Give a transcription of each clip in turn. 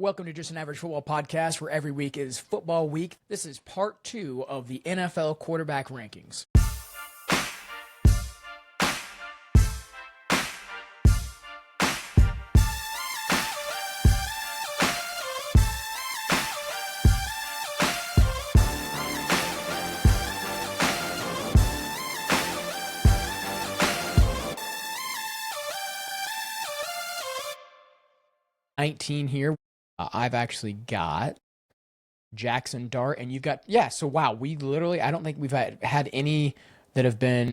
Welcome to Just an Average Football Podcast, where every week is football week. This is part 2 of the NFL quarterback rankings. Here. I've actually got Jackson Dart, and you've got, so wow, we literally, I don't think we've had any that have been,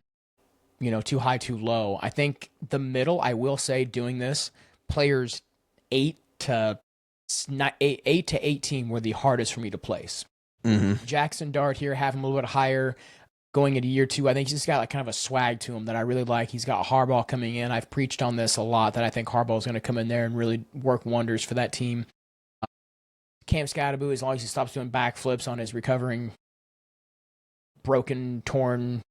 too high, too low. I think the middle, I will say, doing this, players 8 to 18 were the hardest for me to place. Jackson Dart here, have him a little bit higher going into year 2. I think he's just got like kind of a swag to him that I really like. He's got Harbaugh coming in. I've preached on this a lot, that I think Harbaugh is going to come in there and really work wonders for that team. Cam Scatterbo, as long as he stops doing backflips on his recovering broken, torn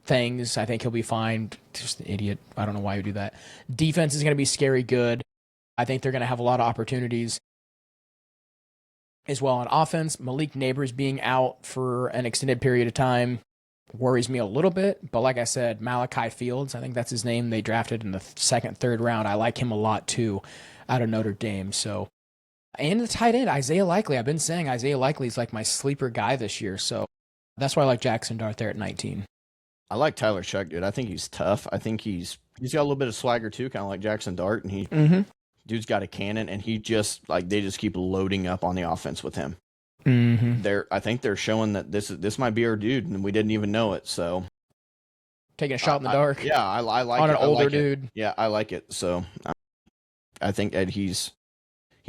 things, I think he'll be fine. Just an idiot. I don't know why you do that. Defense is going to be scary good. I think they're going to have a lot of opportunities as well on offense. Malik Neighbors being out for an extended period of time worries me a little bit. But like I said, Malachi Fields, I think that's his name, they drafted in the second, third round. I like him a lot too out of Notre Dame. So, and the tight end, Isaiah Likely. I've been saying Isaiah Likely is like my sleeper guy this year. So that's why I like Jackson Dart there at 19. I like Tyler Shuck, dude. I think he's tough. I think he's got a little bit of swagger too, kind of like Jackson Dart. And dude's got a cannon, and he just they just keep loading up on the offense with him. I think they're showing that this might be our dude, and we didn't even know it. So taking a shot in the dark. I like on it. an older dude. Yeah, I like it. So I think that he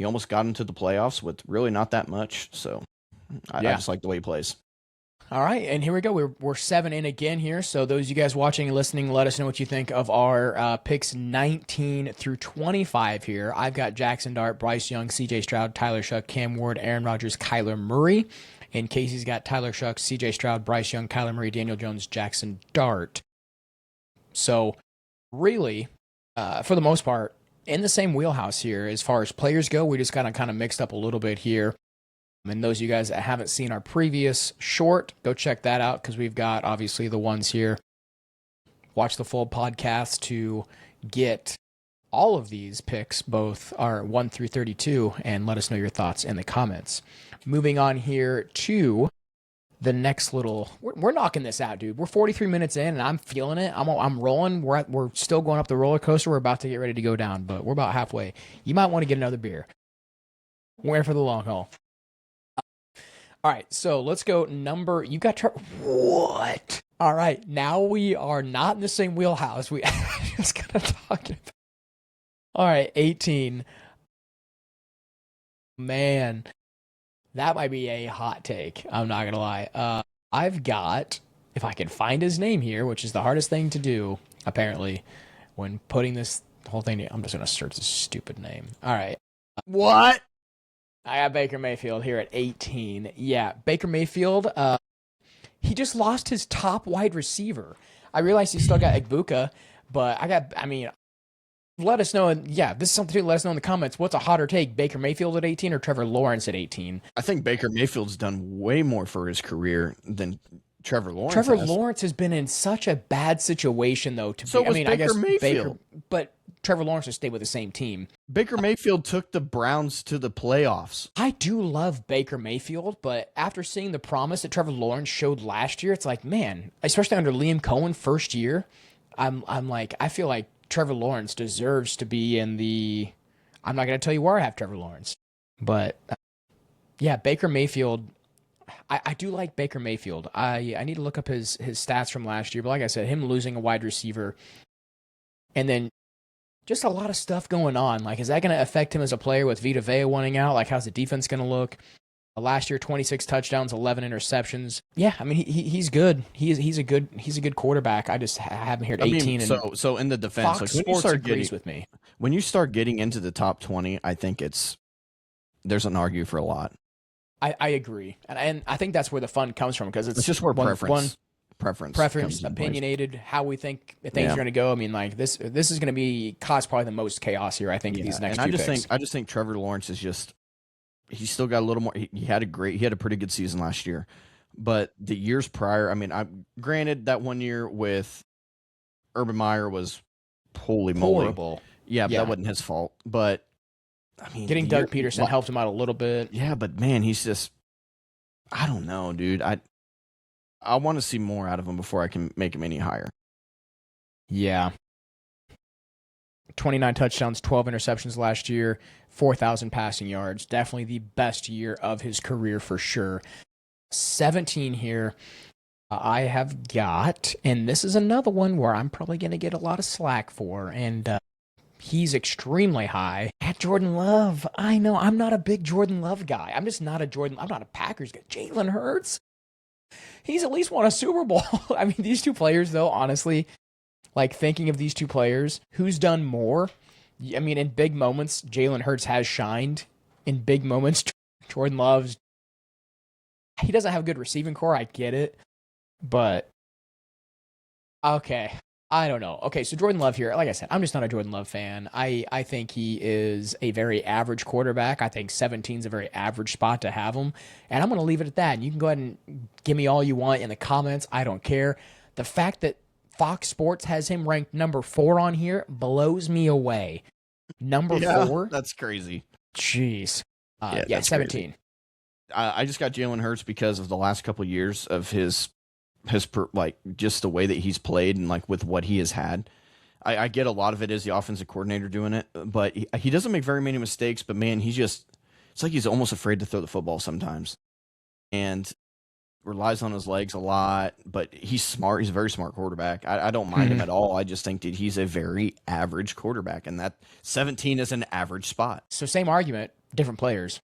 almost got into the playoffs with really not that much. So I just like the way he plays. All right, and here we go. We're 7 in again here. So those of you guys watching and listening, let us know what you think of our picks 19 through 25 here. I've got Jackson Dart, Bryce Young, CJ Stroud, Tyler Shuck, Cam Ward, Aaron Rodgers, Kyler Murray. And Casey's got Tyler Shuck, CJ Stroud, Bryce Young, Kyler Murray, Daniel Jones, Jackson Dart. So really, for the most part, in the same wheelhouse here as far as players go. We just got kind of mixed up a little bit here. And those of you guys that haven't seen our previous short, go check that out, because we've got obviously the ones here. Watch the full podcast to get all of these picks, both our 1 through 32, and let us know your thoughts in the comments. Moving on here to the next little, we're knocking this out, dude. We're 43 minutes in, and I'm feeling it. I'm rolling. We're still going up the roller coaster. We're about to get ready to go down, but we're about halfway. You might want to get another beer. We're in for the long haul. All right, so let's go you got Trevor. What? All right, now we are not in the same wheelhouse. We just got to talk about. All right, 18. Man, that might be a hot take. I'm not going to lie. I've got, if I can find his name here, which is the hardest thing to do, apparently, when putting this whole thing, I'm just going to search this stupid name. All right. What? I got Baker Mayfield here at 18. Yeah, Baker Mayfield, he just lost his top wide receiver. I realize he's still got Egbuka, but let us know. Yeah, this is something to let us know in the comments. What's a hotter take, Baker Mayfield at 18 or Trevor Lawrence at 18? I think Baker Mayfield's done way more for his career than Trevor Lawrence Lawrence has been in such a bad situation, though. Baker Mayfield. But Trevor Lawrence has stayed with the same team. Baker Mayfield took the Browns to the playoffs. I do love Baker Mayfield, but after seeing the promise that Trevor Lawrence showed last year, it's like, man, especially under Liam Cohen first year, I'm like, I feel like Trevor Lawrence deserves to be in the. I'm not going to tell you where I have Trevor Lawrence, but yeah, Baker Mayfield. I do like Baker Mayfield. I need to look up his stats from last year, but like I said, him losing a wide receiver, and then just a lot of stuff going on. Like, is that going to affect him as a player with Vita Vea wanting out? Like, how's the defense going to look? Last year, 26 touchdowns, 11 interceptions. Yeah, I mean, he's good. He's a good quarterback. I just have him here at 18. So in the defense, Fox Sports agrees with me. When you start getting into the top 20, I think there's an argue for a lot. I agree, and I think that's where the fun comes from, because it's just where preference. preference preference, comes in place. opinionated, how we think things are going to go. I mean, like this is going to be cause probably the most chaos here. I think these next and few picks. I just think Trevor Lawrence is just he's still got a little more. He had a pretty good season last year, but the years prior, I mean, I granted that 1 year with Urban Meyer was holy moly, Horrible. yeah, but that wasn't his fault. But I mean, Getting Doug Peterson helped him out a little bit. Yeah, but man, he's just I don't know, dude. I want to see more out of him before I can make him any higher. Yeah. 29 touchdowns, 12 interceptions last year, 4,000 passing yards. Definitely the best year of his career for sure. 17 here. I have got, and this is another one where I'm probably going to get a lot of slack for, and he's extremely high. At Jordan Love. I know, I'm not a big Jordan Love guy. I'm not a Packers guy. Jalen Hurts. He's at least won a Super Bowl. I mean, these two players, though, honestly, like thinking of these two players, who's done more? I mean, in big moments, Jalen Hurts has shined. In big moments, Jordan Love's. He doesn't have a good receiving core. I get it. But, okay. I don't know. Okay, so Jordan Love here, like I said, I'm just not a Jordan Love fan. I think he is a very average quarterback. I think 17 is a very average spot to have him. And I'm going to leave it at that. And you can go ahead and give me all you want in the comments. I don't care. The fact that Fox Sports has him ranked number 4 on here blows me away. Number 4? That's crazy. Jeez. Yeah, 17. Crazy. I just got Jalen Hurts because of the last couple of years of his like just the way that he's played and like with what he has had. I get a lot of it is the offensive coordinator doing it, but he doesn't make very many mistakes. But man, it's like he's almost afraid to throw the football sometimes, and relies on his legs a lot. But he's smart. He's a very smart quarterback. I don't mind him at all. I just think that he's a very average quarterback, and that 17 is an average spot. So same argument, different players.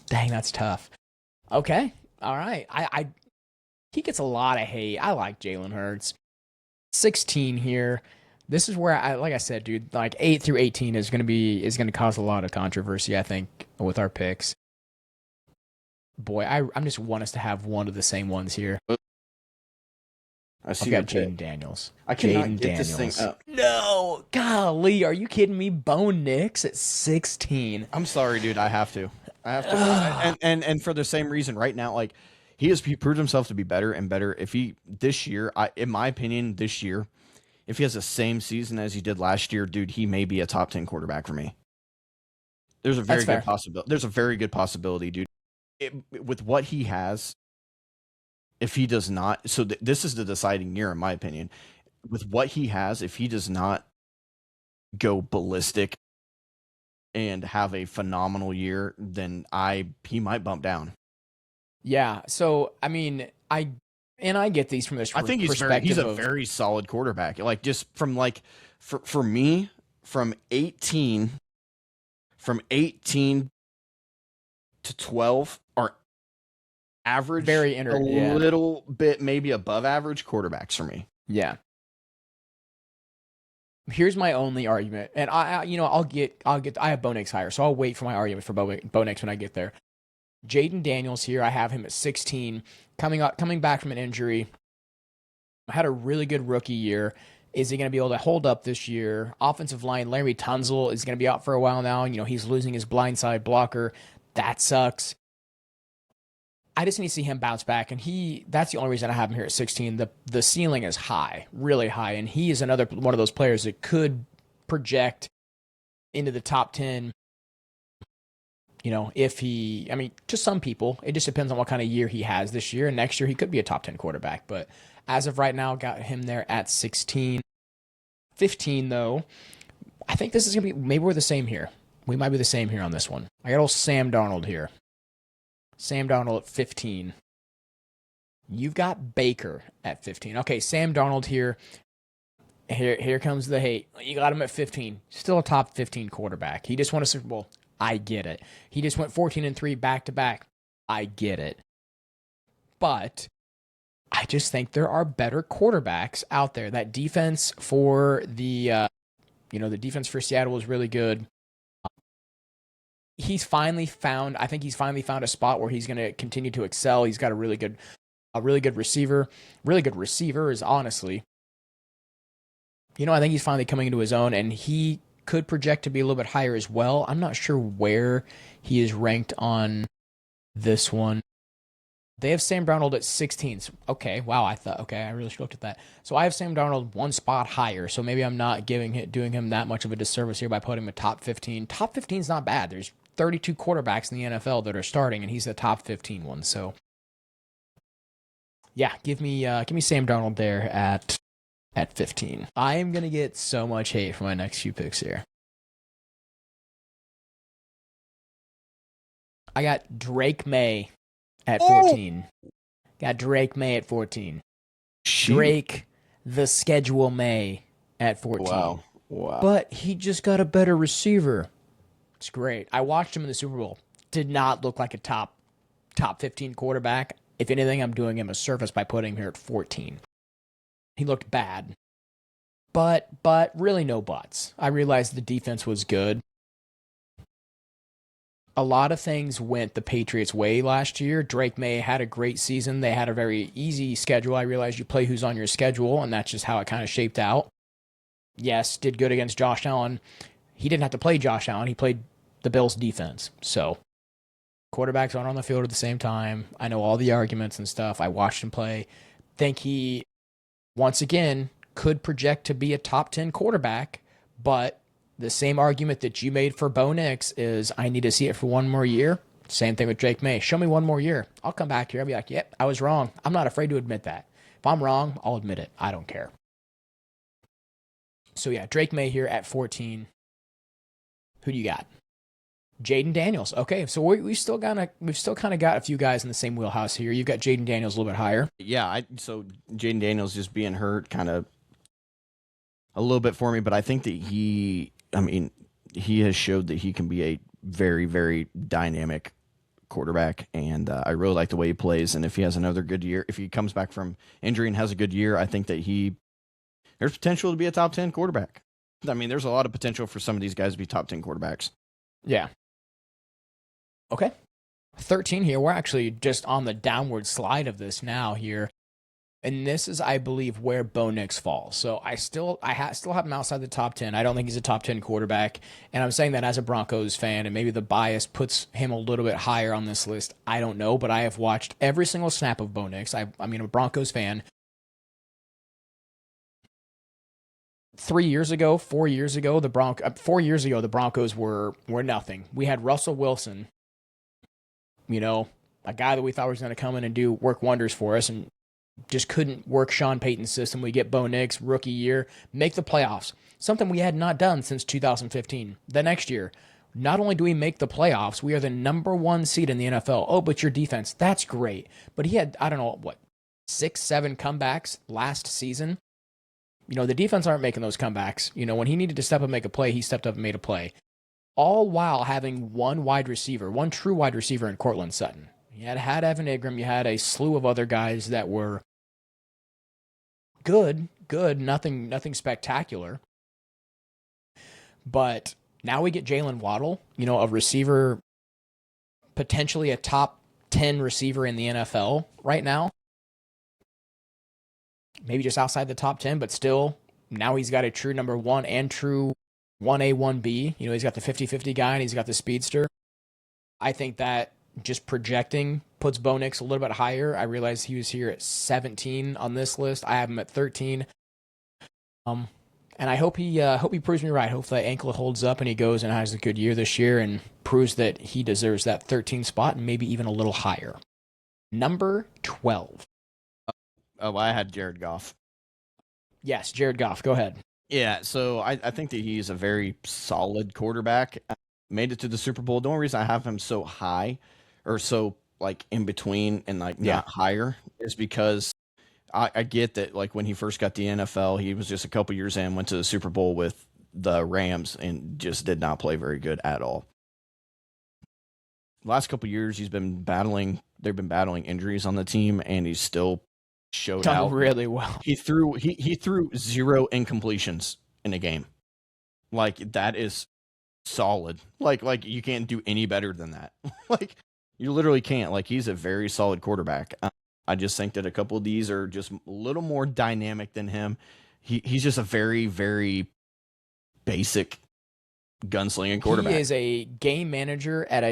Dang, that's tough. Okay, all right. He gets a lot of hate. I like Jalen Hurts. 16 here. This is where like I said, dude, like 8 through 18 is gonna cause a lot of controversy, I think, with our picks. Boy, I just want us to have one of the same ones here. I've got Jaden Daniels. I cannot get this thing up. No, golly, are you kidding me? Bo Nix at 16. I'm sorry, dude. I have to, and for the same reason. Right now, like. He proved himself to be better and better. If he this year, in my opinion, this year, if he has the same season as he did last year, dude, he may be a top 10 quarterback for me. There's a very good possibility. There's a very good possibility, dude. With what he has, if he does not, so this is the deciding year, in my opinion. With what he has, if he does not go ballistic and have a phenomenal year, then he might bump down. Yeah, so I mean, I get these from this. I think he's a very solid quarterback. Like just from like for me from 18 to 12 are average, little bit maybe above average quarterbacks for me. Yeah. Here's my only argument, and I have Bo Nix higher, so I'll wait for my argument for Bo Nix when I get there. Jaden Daniels here, I have him at 16, coming back from an injury. Had a really good rookie year. Is he going to be able to hold up this year? Offensive line, Larry Tunzel is going to be out for a while now. He's losing his blindside blocker. That sucks. I just need to see him bounce back, and that's the only reason I have him here at 16. The ceiling is high, really high, and he is another one of those players that could project into the top 10. To some people, it just depends on what kind of year he has this year. And next year, he could be a top 10 quarterback. But as of right now, got him there at 16. 15, though, I think this is going to be, maybe we're the same here. We might be the same here on this one. I got old Sam Darnold here. Sam Darnold at 15. You've got Baker at 15. Okay, Sam Darnold here. Here comes the hate. You got him at 15. Still a top 15 quarterback. He just won a Super Bowl. I get it. He just went 14-3 back-to-back. I get it. But I just think there are better quarterbacks out there. That defense for the defense for Seattle is really good. I think he's finally found a spot where he's going to continue to excel. He's got a really good A really good receiver. Really good receiver is honestly, I think he's finally coming into his own, and he could project to be a little bit higher as well. I'm not sure where he is ranked on this one. They have Sam Darnold at 16. Okay, wow. I really should have looked at that. So I have Sam Darnold one spot higher. So maybe I'm not doing him that much of a disservice here by putting him at top 15. Top 15 is not bad. There's 32 quarterbacks in the NFL that are starting, and he's the top 15 one. So yeah, give me Sam Darnold there at 15. I am gonna get so much hate for my next few picks here. I got Drake May at 14. Got Drake May at 14. Drake the schedule May at 14. Wow. But he just got a better receiver. It's great. I watched him in the Super Bowl. Did not look like a top 15 quarterback. If anything, I'm doing him a service by putting him here at 14. He looked bad. But really no buts. I realized the defense was good. A lot of things went the Patriots' way last year. Drake May had a great season. They had a very easy schedule. I realized you play who's on your schedule, and that's just how it kind of shaped out. Yes, did good against Josh Allen. He didn't have to play Josh Allen. He played the Bills' defense. So quarterbacks aren't on the field at the same time. I know all the arguments and stuff. I watched him play. Think he, once again, could project to be a top 10 quarterback, but the same argument that you made for Bo Nix is I need to see it for one more year. Same thing with Drake May. Show me one more year. I'll come back here. I'll be like, yep, I was wrong. I'm not afraid to admit that. If I'm wrong, I'll admit it. I don't care. So yeah, Drake May here at 14. Who do you got? Jaden Daniels. Okay, so we've still kind of got a few guys in the same wheelhouse here. You've got Jaden Daniels a little bit higher. Yeah, so Jaden Daniels just being hurt kind of a little bit for me, but I think that he has showed that he can be a very, very dynamic quarterback, and I really like the way he plays. And if he has another good year, if he comes back from injury and has a good year, I think that there's potential to be a top 10 quarterback. I mean, there's a lot of potential for some of these guys to be top 10 quarterbacks. Yeah. Okay. 13 here. We're actually just on the downward slide of this now here. And this is, I believe, where Bo Nix falls. So I still have him outside the top 10. I don't think he's a top 10 quarterback. And I'm saying that as a Broncos fan, and maybe the bias puts him a little bit higher on this list. I don't know, but I have watched every single snap of Bo Nix. I'm a Broncos fan. 4 years ago, the Broncos were nothing. We had Russell Wilson, a guy that we thought was going to come in and work wonders for us, and just couldn't work Sean Payton's system. We get Bo Nix, rookie year, make the playoffs, something we had not done since 2015. The next year, not only do we make the playoffs, we are the number 1 seed in the NFL. Oh, but your defense, that's great. But he had, 6, 7 comebacks last season. The defense aren't making those comebacks. When he needed to step up and make a play, he stepped up and made a play. All while having one true wide receiver in Cortland Sutton. You had Evan Ingram. You had a slew of other guys that were good, nothing spectacular. But now we get Jalen Waddle, a receiver, potentially a top 10 receiver in the NFL right now. Maybe just outside the top 10, but still, now he's got a true number 1 and true 1A, 1B. He's got the 50-50 guy, and he's got the speedster. I think that just projecting puts Bo Nix a little bit higher. I realized he was here at 17 on this list. I have him at 13. And I hope he proves me right. Hope that ankle holds up and he goes and has a good year this year and proves that he deserves that 13 spot and maybe even a little higher. Number 12. Oh, I had Jared Goff. Yes, Jared Goff. Go ahead. Yeah, so I think that he's a very solid quarterback. Made it to the Super Bowl. The only reason I have him so high or so in between and not higher is because I get that when he first got the NFL, he was just a couple years in, went to the Super Bowl with the Rams and just did not play very good at all. Last couple years they've been battling injuries on the team, and he's still showed out really well. He threw 0 incompletions in a game. That is solid. You can't do any better than that. You literally can't. He's a very solid quarterback. I just think that a couple of these are just a little more dynamic than him. He's just a very, very basic gunslinging quarterback. He is a game manager at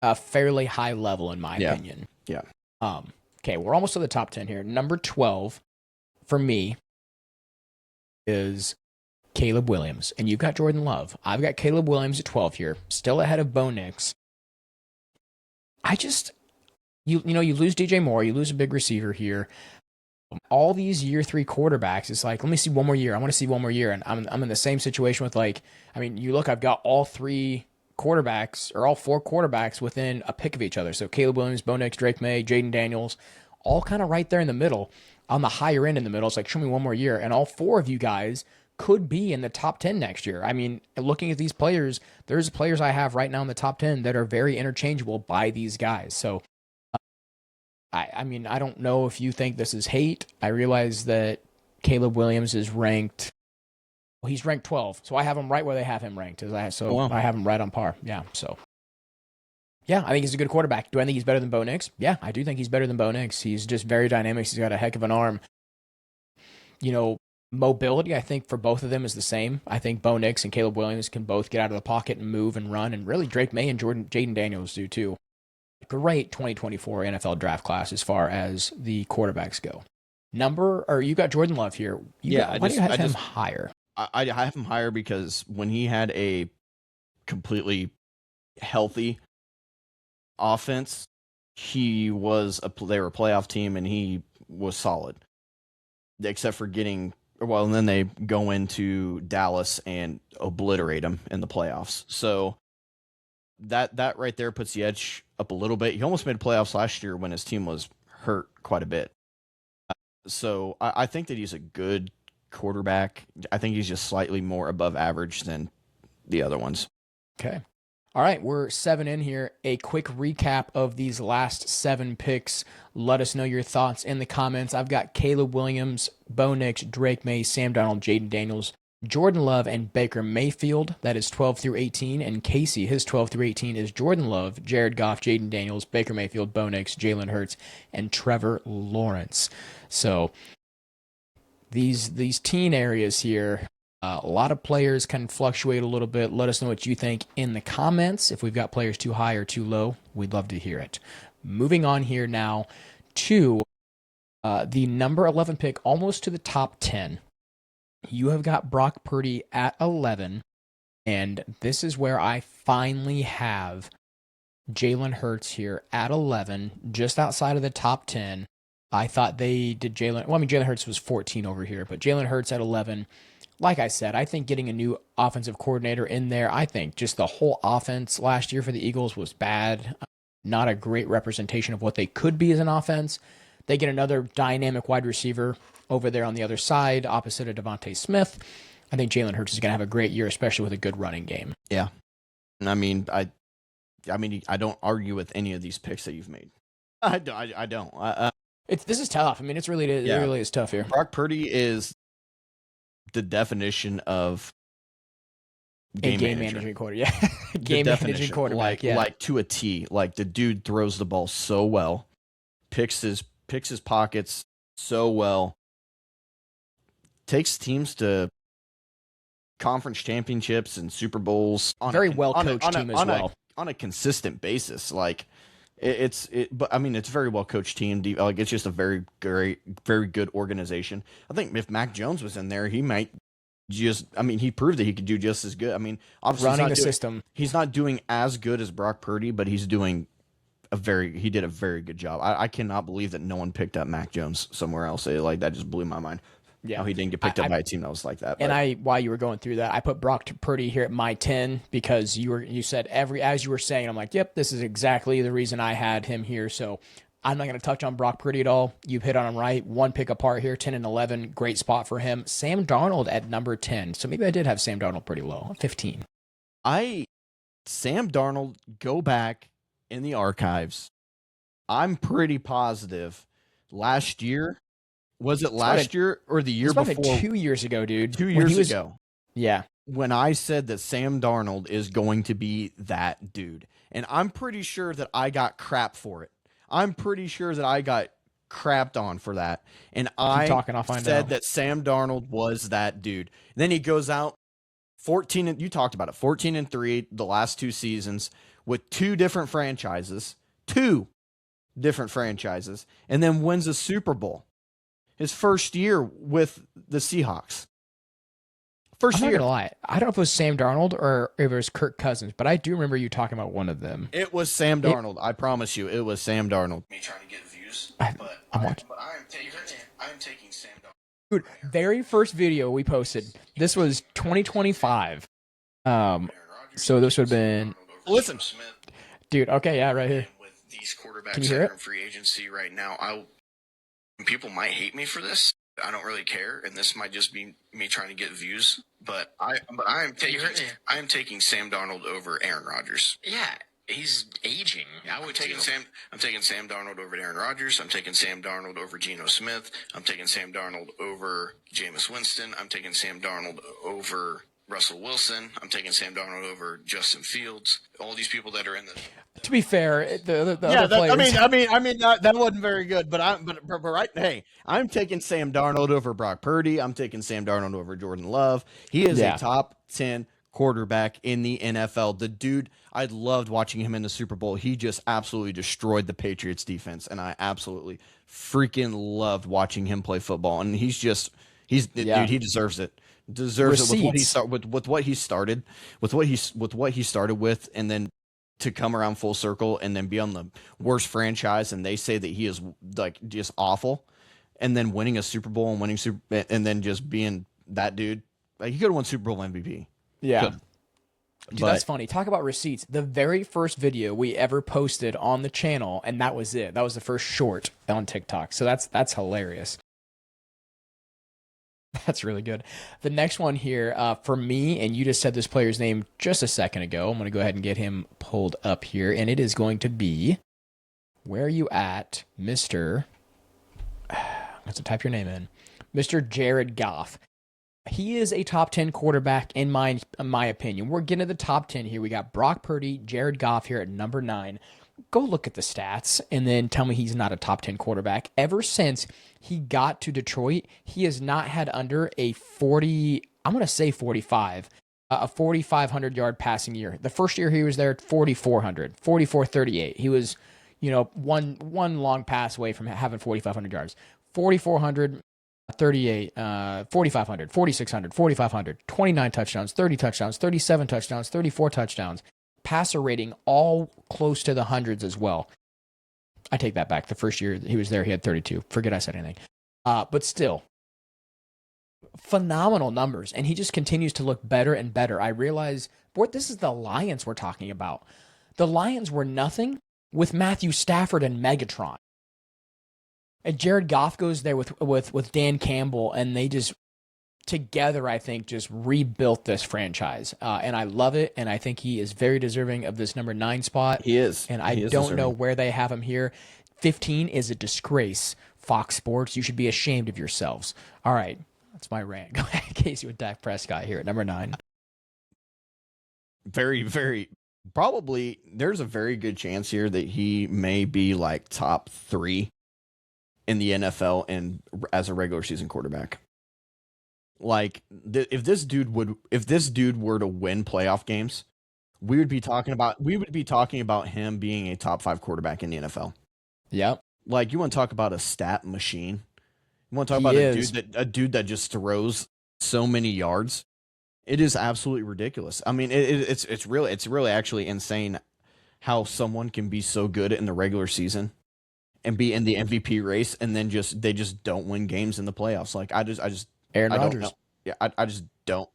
a fairly high level, in my opinion. Yeah. Okay, we're almost to the top 10 here. Number 12 for me is Caleb Williams, and you've got Jordan Love. I've got Caleb Williams at 12 here, still ahead of Bo Nix. You lose DJ Moore, you lose a big receiver here. All these year 3 quarterbacks, it's like, let me see one more year. I want to see one more year. And I'm in the same situation with you look, I've got all 3 quarterbacks or all 4 quarterbacks within a pick of each other. So Caleb Williams, Bo Nix, Drake May, Jaden Daniels, all kind of right there in the middle, on the higher end in the middle. It's like, show me one more year. And all 4 of you guys could be in the top 10 next year. I mean, looking at these players, there's players I have right now in the top 10 that are very interchangeable by these guys. So I don't know if you think this is hate. I realize that Caleb Williams is ranked. Well, he's ranked 12, so I have him right where they have him ranked. I have him right on par. Yeah, so. Yeah, I think he's a good quarterback. Do I think he's better than Bo Nix? Yeah, I do think he's better than Bo Nix. He's just very dynamic. He's got a heck of an arm. Mobility, I think, for both of them is the same. I think Bo Nix and Caleb Williams can both get out of the pocket and move and run, and really Drake May and Jaden Daniels do too. Great 2024 NFL draft class as far as the quarterbacks go. You got Jordan Love here. Why do you have him higher? I have him higher because when he had a completely healthy offense, they were a playoff team and he was solid. Except for and then they go into Dallas and obliterate them in the playoffs. So that right there puts the edge up a little bit. He almost made playoffs last year when his team was hurt quite a bit. So I think that he's a good quarterback. I think he's just slightly more above average than the other ones. Okay. All right, we're 7 in here. A quick recap of these last 7 picks. Let us know your thoughts in the comments. I've got Caleb Williams, Bo Nix, Drake May, Sam Darnold, Jaden Daniels, Jordan Love, and Baker Mayfield. That is 12 through 18. And Casey, his 12 through 18 is Jordan Love, Jared Goff, Jaden Daniels, Baker Mayfield, Bo Nix, Jalen Hurts, and Trevor Lawrence. So these teen areas here, a lot of players can fluctuate a little bit. Let us know what you think in the comments. If we've got players too high or too low, we'd love to hear it. Moving on here now to the number 11 pick, almost to the top 10. You have got Brock Purdy at 11, and this is where I finally have Jalen Hurts here at 11, just outside of the top 10. I thought they did Jalen Hurts was 14 over here, but Jalen Hurts at 11. Like I said, I think getting a new offensive coordinator in there, I think just the whole offense last year for the Eagles was bad. Not a great representation of what they could be as an offense. They get another dynamic wide receiver over there on the other side, opposite of Devontae Smith. I think Jalen Hurts is going to have a great year, especially with a good running game. Yeah. I mean, I don't argue with any of these picks that you've made. I don't. This is tough. I mean, it really is tough here. Brock Purdy is the definition of game managing quarterback. Yeah, game managing quarterback. Like to a T. Like the dude throws the ball so well, picks his pockets so well, takes teams to conference championships and Super Bowls. Very well coached team as well on a consistent basis. Like but I mean, it's a very well coached team. Like it's just a very good organization. I think if Mac Jones was in there, he might he proved that he could do just as good. I mean, obviously running the system. He's not doing as good as Brock Purdy, but he's doing he did a very good job. I cannot believe that no one picked up Mac Jones somewhere else. That just blew my mind. Yeah, how he didn't get picked up by a team that was like that. And while you were going through that, I put Brock Purdy here at my 10 because you said as you were saying, I'm like, yep, this is exactly the reason I had him here. So I'm not going to touch on Brock Purdy at all. You've hit on him right. One pick apart here, 10 and 11, great spot for him. Sam Darnold at number 10. So maybe I did have Sam Darnold pretty low, 15. Sam Darnold, go back in the archives. I'm pretty positive last year. Was it last year or the year before? 2 years ago, dude. 2 years ago. Yeah. When I said that Sam Darnold is going to be that dude. And I'm pretty sure that I got crap for it. I'm pretty sure that I got crapped on for that. And Keep talking, I'll find said out. that Sam Darnold was that dude. Then he goes out 14 and you talked about it, 14-3 the last 2 seasons with 2 different franchises, and then wins a Super Bowl. His first year with the Seahawks. I'm not gonna lie. I don't know if it was Sam Darnold or if it was Kirk Cousins, but I do remember you talking about one of them. It was Sam Darnold. I promise you, it was Sam Darnold. Me trying to get views, I'm I'm taking Sam Darnold. Dude, very first video we posted. This was 2025. So this would have been. Listen, dude. Okay, yeah, right here. With these quarterbacks Can you hear that it? are in free agency right now, people might hate me for this. I don't really care, and this might just be me trying to get views. But I am taking Sam Darnold over Aaron Rodgers. Yeah, he's aging. I'm taking Sam Darnold over Aaron Rodgers. I'm taking Sam Darnold over Geno Smith. I'm taking Sam Darnold over Jameis Winston. I'm taking Sam Darnold over Russell Wilson. I'm taking Sam Darnold over Justin Fields. All these people that are in the. To be fair, the yeah, other players. I mean that wasn't very good. But right, hey, I'm taking Sam Darnold over Brock Purdy. I'm taking Sam Darnold over Jordan Love. He is a top 10 quarterback in the NFL. The dude, I loved watching him in the Super Bowl. He just absolutely destroyed the Patriots defense, and I absolutely freaking loved watching him play football. And dude, he deserves it. Deserves it with what he started with, and then to come around full circle and then be on the worst franchise, and they say that he is like just awful, and then winning a Super Bowl and then just being that dude. Like, he could have won Super Bowl MVP. Yeah. Dude, that's funny. Talk about receipts. The very first video we ever posted on the channel, and that was it. That was the first short on TikTok. So that's hilarious. That's really good. The next one here for me, and you just said this player's name just a second ago. I'm going to go ahead and get him pulled up here, and it is going to be, where are you at, Mr. Let's type your name in. Mr. Jared Goff. He is a top 10 quarterback in my opinion. We're getting to the top 10 here. We got Brock Purdy, Jared Goff here at number 9. Go look at the stats and then tell me he's not a top 10 quarterback. Ever since he got to Detroit, he has not had under a 40, I'm going to say 45, a 4,500 yard passing year. The first year he was there, 4,400, 4,438. He was, one long pass away from having 4,500 yards. 4,400, 38, 4,500, 4,600, 4,500, 29 touchdowns, 30 touchdowns, 37 touchdowns, 34 touchdowns. Passer rating all close to the hundreds as well. I take that back. The first year he was there, he had 32. Forget I said anything. But still, phenomenal numbers. And he just continues to look better and better. I realize, boy, this is the Lions we're talking about. The Lions were nothing with Matthew Stafford and Megatron. And Jared Goff goes there with Dan Campbell, and they just together, I think, just rebuilt this franchise. And I love it, and I think he is very deserving of this number 9 spot. He is. And I don't know where they have him here. 15 is a disgrace. Fox Sports, you should be ashamed of yourselves. All right, that's my rant. Go ahead, Casey, with Dak Prescott here at number 9. Very, very, probably, there's a very good chance here that he may be like top 3 in the NFL and as a regular season quarterback. Like, if this dude were to win playoff games, we would be talking about him being a top 5 quarterback in the NFL. Yep. Like, you want to talk about a stat machine? You want to talk about a dude that just throws so many yards? It is absolutely ridiculous. I mean, it's really actually insane how someone can be so good in the regular season and be in the MVP race, and then they just don't win games in the playoffs. Like, Aaron Rodgers. Yeah, I just don't.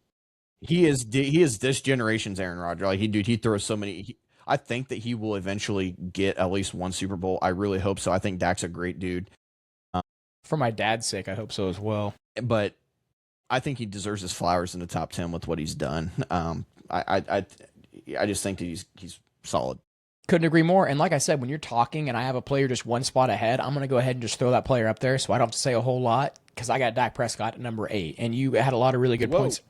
He is this generation's Aaron Rodgers. Like, he throws so many. I think that he will eventually get at least one Super Bowl. I really hope so. I think Dak's a great dude. For my dad's sake, I hope so as well. But I think he deserves his flowers in the top 10 with what he's done. I just think that he's solid. Couldn't agree more. And like I said, when you're talking and I have a player just one spot ahead, I'm going to go ahead and just throw that player up there so I don't have to say a whole lot, because I got Dak Prescott at number 8. And you had a lot of really good points.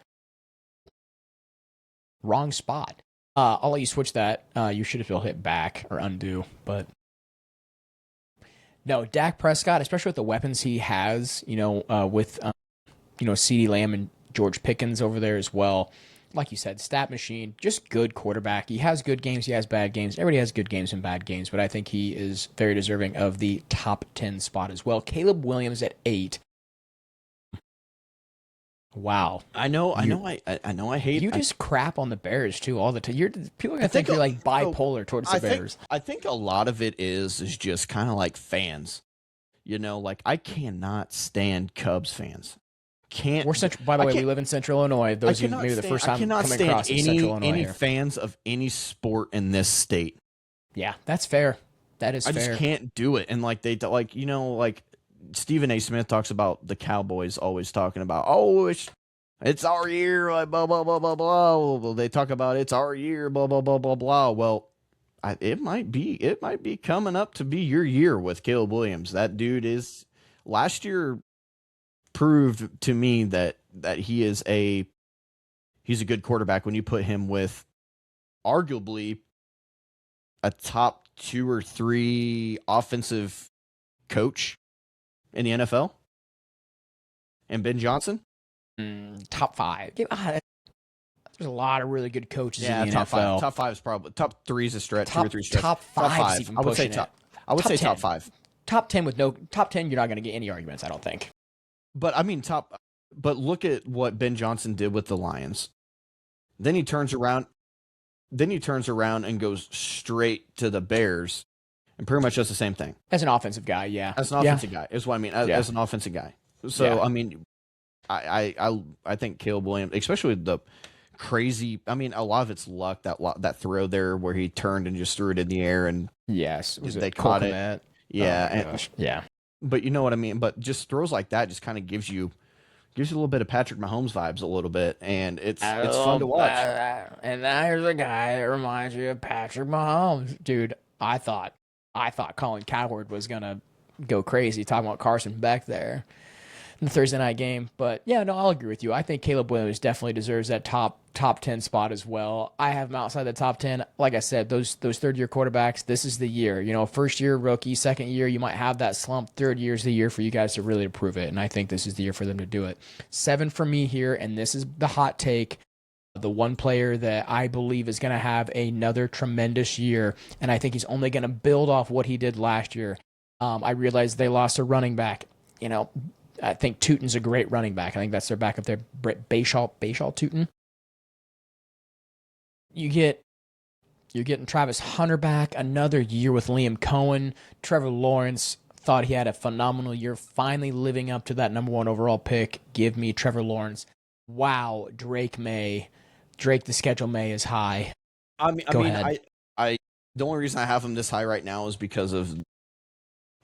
Wrong spot. I'll let you switch that. You should have hit back or undo. But No, Dak Prescott, especially with the weapons he has, with CeeDee Lamb and George Pickens over there as well. Like you said, stat machine, just good quarterback. He has good games, he has bad games. Everybody has good games and bad games, but I think he is very deserving of the top 10 spot as well. Caleb Williams at 8. Wow. I know. I hate. You just crap on the Bears too all the time. People are gonna think you're like bipolar towards the Bears. I think a lot of it is just kind of like fans. Like I cannot stand Cubs fans. We're central. By the way, we live in Central Illinois. Those of you maybe the first time coming across Central Illinois. Any fans of any sport in this state. Yeah, that's fair. That is fair. I just can't do it. And like like Stephen A. Smith talks about the Cowboys always talking about, it's our year, like blah blah blah blah blah. They talk about it's our year, blah blah blah blah blah. Well, it might be coming up to be your year with Caleb Williams. That dude is last year proved to me that he's a good quarterback when you put him with arguably a top 2 or 3 offensive coach in the NFL, and Ben Johnson, top 5. There's a lot of really good coaches in the top NFL. 5. Top 5 is probably top 3 is a stretch. 2 or 3 stretch. Top 5 is even I would say pushing top. it. I would Top say 10. top 5. Top 10 with no top 10. You're not going to get any arguments, I don't think. But I mean top. But look at what Ben Johnson did with the Lions. Then he turns around. And goes straight to the Bears. And pretty much does the same thing. As an offensive guy, yeah. As an offensive guy is what I mean. As an offensive guy. So, I mean, I think Caleb Williams, especially with the crazy, I mean, a lot of it's luck, that throw there where he turned and just threw it in the air and yes, they caught it. Yeah. Oh, yeah. But you know what I mean? But just throws like that just kind of gives you a little bit of Patrick Mahomes vibes a little bit, and it's fun to watch. And there's a guy that reminds you of Patrick Mahomes. Dude, I thought Colin Cowherd was going to go crazy talking about Carson Beck there in the Thursday night game. But, yeah, no, I'll agree with you. I think Caleb Williams definitely deserves that top 10 spot as well. I have him outside the top 10. Like I said, those third-year quarterbacks, this is the year. First year, rookie, second year, you might have that slump. Third year is the year for you guys to really prove it, and I think this is the year for them to do it. 7 for me here, and this is the hot take. The one player that I believe is going to have another tremendous year, and I think he's only going to build off what he did last year. I realize they lost a running back. I think Tootin's a great running back. I think that's their backup there, Bashaw Tootin. You're getting Travis Hunter back, another year with Liam Cohen. Trevor Lawrence thought he had a phenomenal year, finally living up to that number 1 overall pick. Give me Trevor Lawrence. Wow, Drake, the schedule May is high. The only reason I have him this high right now is because of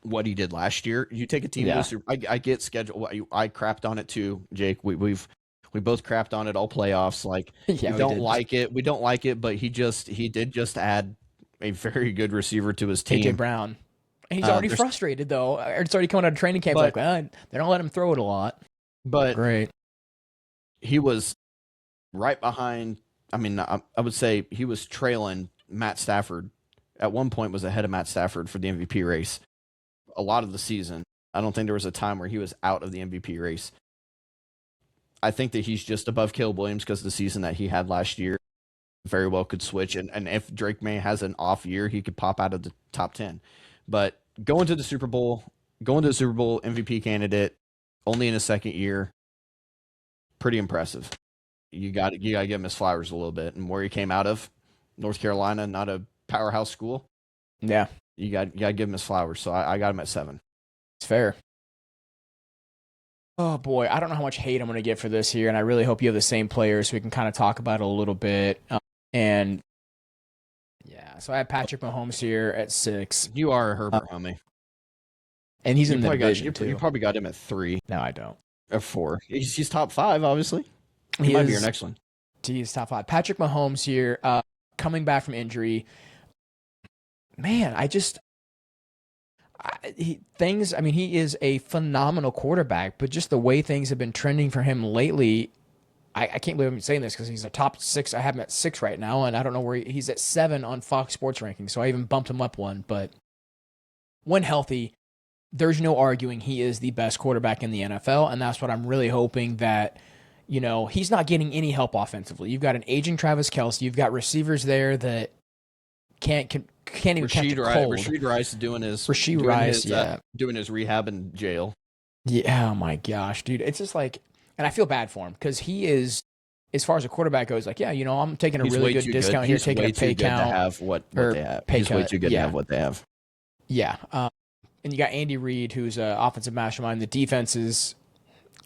what he did last year. You take a team booster. I get schedule. I crapped on it too, Jake. We both crapped on it all playoffs. Like we don't like it. We don't like it. But he did just add a very good receiver to his team, AJ Brown. And he's already frustrated though. It's already coming out of training camp. They don't let him throw it a lot. But great. He was right behind. I mean, I would say he was trailing Matt Stafford. At one point, was ahead of Matt Stafford for the MVP race. A lot of the season, I don't think there was a time where he was out of the MVP race. I think that he's just above Caleb Williams because of the season that he had last year. Very well could switch, and if Drake May has an off year, he could pop out of the top 10. But going to the Super Bowl MVP candidate, only in his second year. Pretty impressive. You got to give him his flowers a little bit, and where he came out of, North Carolina, not a powerhouse school. Yeah, you got to give him his flowers. So I got him at 7. It's fair. Oh boy, I don't know how much hate I'm going to get for this here, and I really hope you have the same players so we can kind of talk about it a little bit. And yeah, so I have Patrick Mahomes here at 6. You are a Herbert homie, and he's in the division too. You probably got him at 3. No, I don't. Or 4. He's top 5, obviously. He might be your next one. He's top 5. Patrick Mahomes here, coming back from injury. Man, he is a phenomenal quarterback, but just the way things have been trending for him lately, I can't believe I'm saying this because he's a top 6. I have him at 6 right now, and I don't know where he's at 7 on Fox Sports rankings, so I even bumped him up 1. But when healthy, there's no arguing he is the best quarterback in the NFL, and that's what I'm really hoping that, he's not getting any help offensively. You've got an aging Travis Kelce. You've got receivers there that can't even catch a cold. Rashid Rice is doing his rehab in jail. Yeah, oh my gosh, dude. It's just like, and I feel bad for him because he is, as far as a quarterback goes, like, yeah, I'm taking a really good discount here, taking a pay count. To have what they have. He's way too good to have what they have. Yeah. And you got Andy Reid, who's an offensive mastermind. The defense is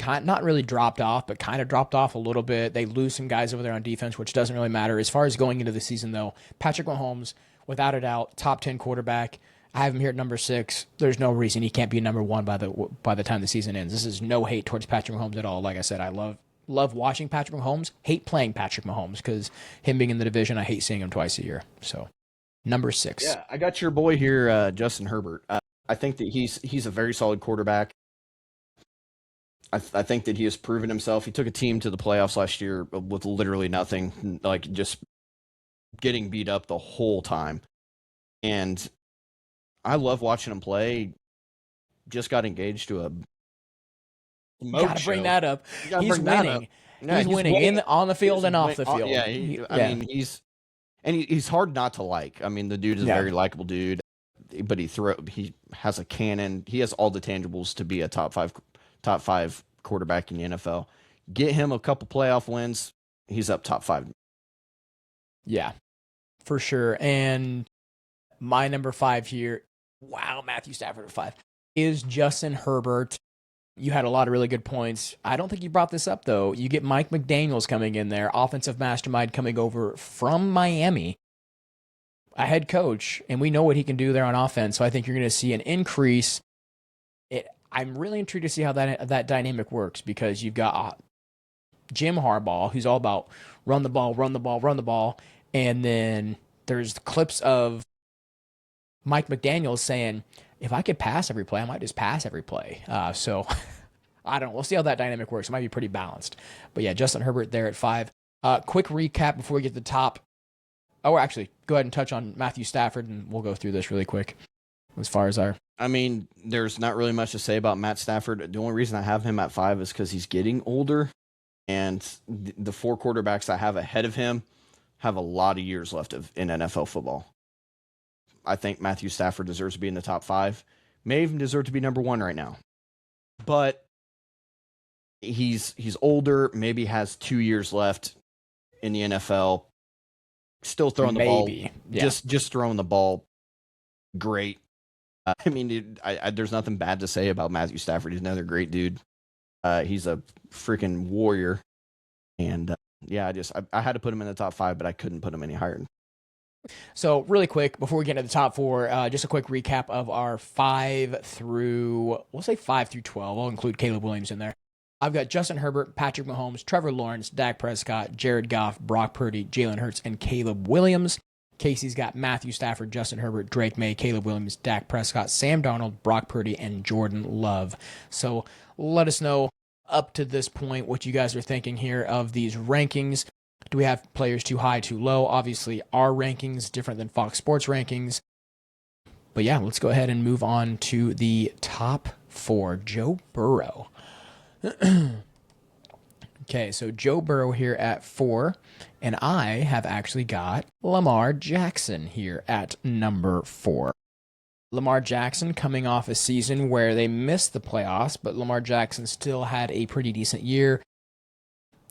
not really dropped off, but kind of dropped off a little bit. They lose some guys over there on defense, which doesn't really matter. As far as going into the season, though, Patrick Mahomes, without a doubt, top 10 quarterback. I have him here at number 6. There's no reason he can't be number 1 by the time the season ends. This is no hate towards Patrick Mahomes at all. Like I said, I love watching Patrick Mahomes. Hate playing Patrick Mahomes because him being in the division, I hate seeing him twice a year. So, number 6. Yeah, I got your boy here, Justin Herbert. I think that he's a very solid quarterback. I think that he has proven himself. He took a team to the playoffs last year with literally nothing, like just getting beat up the whole time. And I love watching him play. Just got engaged to a Gotta bring that up. He's winning. He's winning on the field and off the field. I mean, he's hard not to like. I mean, the dude is a very likable dude, but he has a cannon. He has all the tangibles to be a top five quarterback in the NFL. Get him a couple playoff wins, he's up top 5. Yeah, for sure. And my number 5 here, wow, Matthew Stafford at 5, is Justin Herbert. You had a lot of really good points. I don't think you brought this up, though. You get Mike McDaniels coming in there, offensive mastermind coming over from Miami, a head coach, and we know what he can do there on offense. So I think you're going to see an increase. I'm really intrigued to see how that dynamic works because you've got Jim Harbaugh, who's all about run the ball, and then there's clips of Mike McDaniels saying, if I could pass every play, I might just pass every play. So I don't know. We'll see how that dynamic works. It might be pretty balanced. But yeah, Justin Herbert there at 5. Quick recap before we get to the top. Oh, actually, go ahead and touch on Matthew Stafford, and we'll go through this really quick as far as our... I mean, there's not really much to say about Matt Stafford. The only reason I have him at 5 is because he's getting older, and the 4 quarterbacks I have ahead of him have a lot of years left in NFL football. I think Matthew Stafford deserves to be in the top 5. May even deserve to be number 1 right now. But he's older, maybe has 2 years left in the NFL. Still throwing the ball. Yeah. Just throwing the ball great. I mean, there's nothing bad to say about Matthew Stafford. He's another great dude. He's a freaking warrior. And I had to put him in the top 5, but I couldn't put him any higher. So really quick, before we get into the top 4, just a quick recap of our 5 through 12. I'll include Caleb Williams in there. I've got Justin Herbert, Patrick Mahomes, Trevor Lawrence, Dak Prescott, Jared Goff, Brock Purdy, Jalen Hurts, and Caleb Williams. Casey's got Matthew Stafford, Justin Herbert, Drake May, Caleb Williams, Dak Prescott, Sam Darnold, Brock Purdy, and Jordan Love. So let us know up to this point what you guys are thinking here of these rankings. Do we have players too high, too low? Obviously, our rankings different than Fox Sports rankings. But yeah, let's go ahead and move on to the top 4. Joe Burrow. Okay, so Joe Burrow here at 4, and I have actually got Lamar Jackson here at number 4. Lamar Jackson coming off a season where they missed the playoffs, but Lamar Jackson still had a pretty decent year.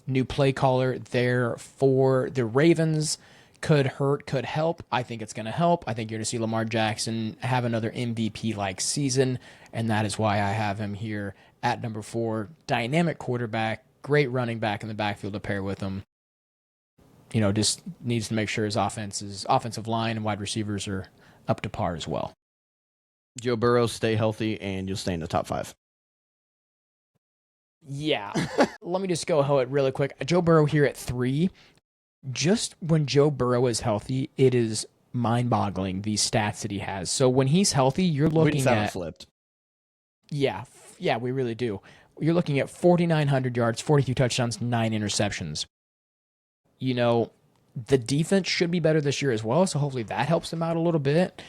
New play caller there for the Ravens. Could hurt, could help. I think it's going to help. I think you're going to see Lamar Jackson have another MVP-like season, and that is why I have him here at number 4. Dynamic quarterback, great running back in the backfield to pair with him. Just needs to make sure his offensive line and wide receivers are up to par as well. Joe Burrow, stay healthy, and you'll stay in the top 5. Yeah. Let me just go it really quick. Joe Burrow here at 3. Just when Joe Burrow is healthy, it is mind-boggling, these stats that he has. So when he's healthy, you're looking at... flipped. Yeah, we really do. You're looking at 4,900 yards, 42 touchdowns, 9 interceptions. The defense should be better this year as well, so hopefully that helps them out a little bit.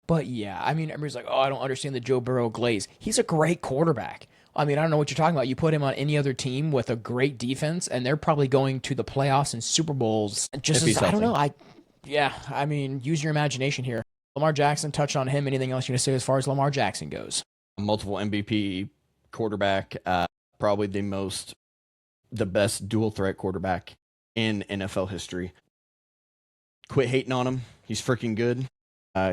But yeah, I mean, everybody's like, oh, I don't understand the Joe Burrow glaze. He's a great quarterback. I mean, I don't know what you're talking about. You put him on any other team with a great defense, and they're probably going to the playoffs and Super Bowls. Just If he's as, I don't know. healthy. I mean, use your imagination here. Lamar Jackson, touch on him. Anything else you're going to say as far as Lamar Jackson goes? Multiple MVP quarterback, probably the best dual threat quarterback in NFL history. Quit hating on him. He's freaking good.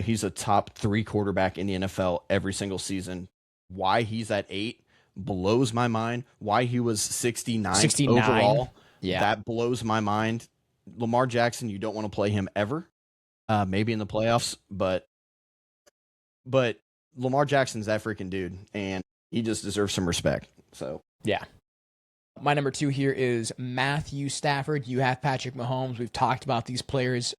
He's a top 3 quarterback in the NFL every single season. Why he's at 8 blows my mind. Why he was 69 overall, Yeah. that blows my mind. Lamar Jackson, you don't want to play him ever. Maybe in the playoffs, but Lamar Jackson's that freaking dude, and he just deserves some respect. So Yeah. My number 2 here is Matthew Stafford. You have Patrick Mahomes. We've talked about these players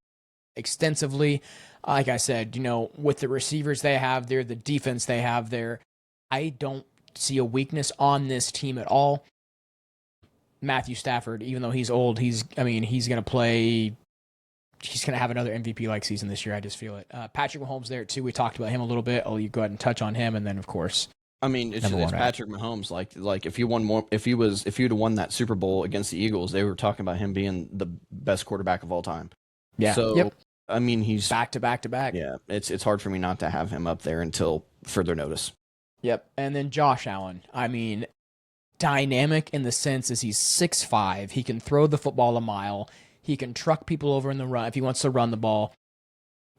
extensively. Like I said, with the receivers they have there, the defense they have there, I don't see a weakness on this team at all. Matthew Stafford, even though he's old, he's going to play. He's going to have another MVP-like season this year. I just feel it. Patrick Mahomes there too. We talked about him a little bit. I'll you go ahead and touch on him, and then of course, I mean, it's Patrick Mahomes. Like if you won more, if you'd have won that Super Bowl against the Eagles, they were talking about him being the best quarterback of all time. Yeah. So Yep. I mean, he's back to back to back. Yeah, it's hard for me not to have him up there until further notice. Yep. And then Josh Allen. I mean, dynamic in the sense is he's 6'5". He can throw the football a mile. He can truck people over in the run if he wants to run the ball.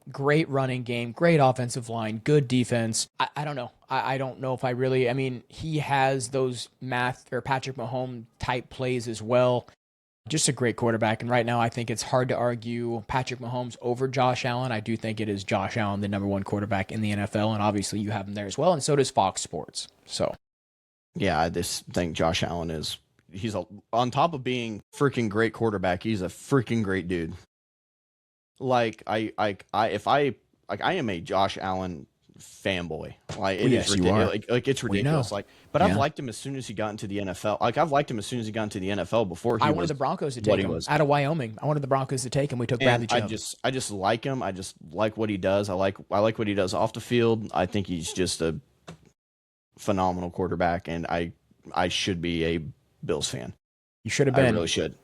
Great running game, great offensive line, good defense. I don't know. I don't know if I really. I mean, he has those Patrick Mahomes type plays as well. Just a great quarterback. And right now, I think it's hard to argue Patrick Mahomes over Josh Allen. I do think it is Josh Allen, the number 1 quarterback in the NFL. And obviously, you have him there as well. And so does Fox Sports. So, yeah, I just think Josh Allen he's on top of being freaking great quarterback. He's a freaking great dude. Like I am a Josh Allen fanboy. Like it is ridiculous. Like it's ridiculous. Like, but I've liked him as soon as he got into the NFL. Like I've liked him as soon as he got into the NFL before I wanted the Broncos to take him out of Wyoming. I wanted the Broncos to take him. We took Bradley Jones. I just like him. I just like what he does. I like what he does off the field. I think he's just a phenomenal quarterback, and I should be a Bills fan. You should have been. I really should.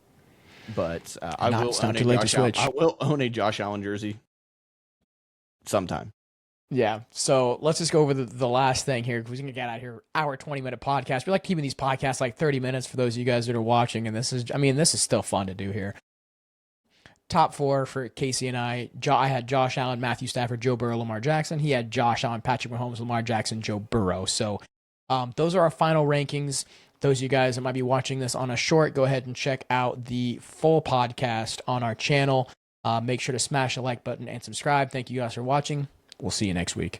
But I will own a Josh Allen jersey sometime. Yeah. So let's just go over the last thing here, because we're going to get out of here. Hour 20-minute podcast. We like keeping these podcasts like 30 minutes for those of you guys that are watching. And this is still fun to do here. Top 4 for Casey and I. I had Josh Allen, Matthew Stafford, Joe Burrow, Lamar Jackson. He had Josh Allen, Patrick Mahomes, Lamar Jackson, Joe Burrow. So those are our final rankings. Those of you guys that might be watching this on a short, go ahead and check out the full podcast on our channel. Make sure to smash the like button and subscribe. Thank you guys for watching. We'll see you next week.